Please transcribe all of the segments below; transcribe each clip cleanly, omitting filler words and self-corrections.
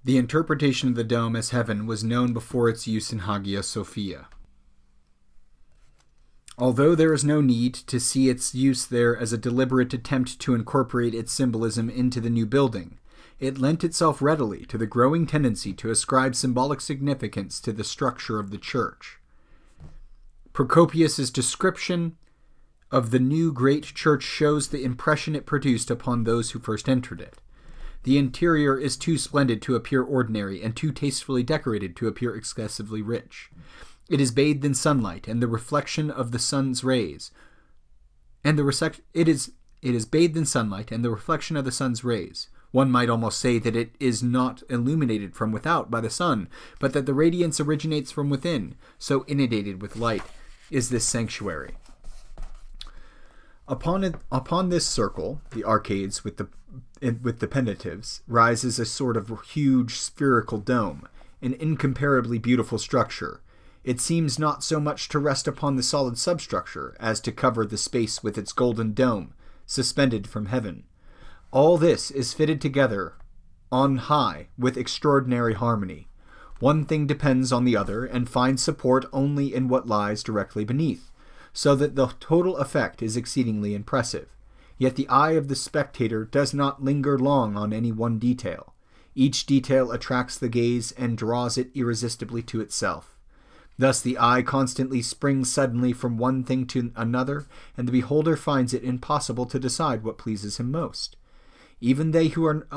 The interpretation of the dome as heaven was known before its use in Hagia Sophia. Although there is no need to see its use there as a deliberate attempt to incorporate its symbolism into the new building, it lent itself readily to the growing tendency to ascribe symbolic significance to the structure of the church. Procopius's description of the new great church shows the impression it produced upon those who first entered it. The interior is too splendid to appear ordinary, and too tastefully decorated to appear excessively rich. It is bathed in sunlight and the reflection of the sun's rays, it is bathed in sunlight and the reflection of the sun's rays. One might almost say that it is not illuminated from without by the sun, but that the radiance originates from within, so inundated with light is this sanctuary. Upon this circle, the arcades with the penitentives, rises a sort of huge spherical dome, an incomparably beautiful structure. It seems not so much to rest upon the solid substructure as to cover the space with its golden dome, suspended from heaven. All this is fitted together on high with extraordinary harmony. One thing depends on the other and finds support only in what lies directly beneath, so that the total effect is exceedingly impressive. Yet the eye of the spectator does not linger long on any one detail. Each detail attracts the gaze and draws it irresistibly to itself. Thus the eye constantly springs suddenly from one thing to another, and the beholder finds it impossible to decide what pleases him most. Even they who are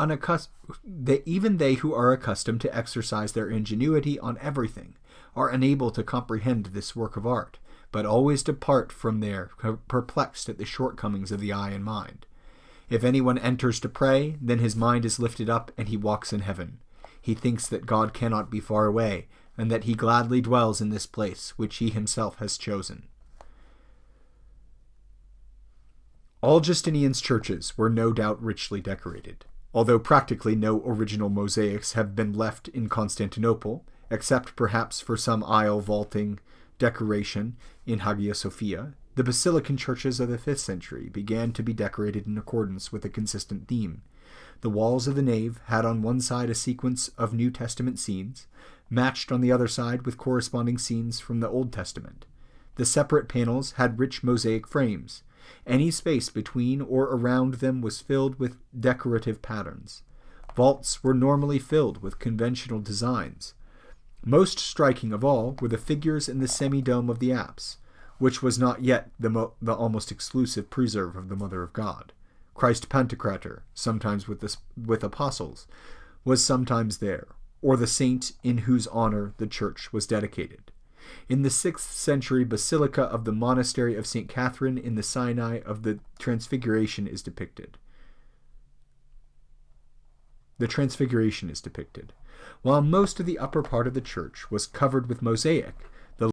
accustomed to exercise their ingenuity on everything are unable to comprehend this work of art, but always depart from there perplexed at the shortcomings of the eye and mind. If anyone enters to pray, then his mind is lifted up and he walks in heaven. He thinks that God cannot be far away, and that he gladly dwells in this place which he himself has chosen. All Justinian's churches were no doubt richly decorated, although practically no original mosaics have been left in Constantinople, except perhaps for some aisle vaulting decoration in Hagia Sophia. The Basilican churches of the 5th century began to be decorated in accordance with a consistent theme. The walls of the nave had on one side a sequence of New Testament scenes, matched on the other side with corresponding scenes from the Old Testament. The separate panels had rich mosaic frames. Any space between or around them was filled with decorative patterns. Vaults were normally filled with conventional designs. Most striking of all were the figures in the semi-dome of the apse, which was not yet the almost exclusive preserve of the Mother of God. Christ Pantocrator, sometimes with apostles, was sometimes there, or the saint in whose honor the church was dedicated. In the 6th century basilica of the monastery of St. Catherine in the Sinai of the Transfiguration is depicted. While most of the upper part of the church was covered with mosaic,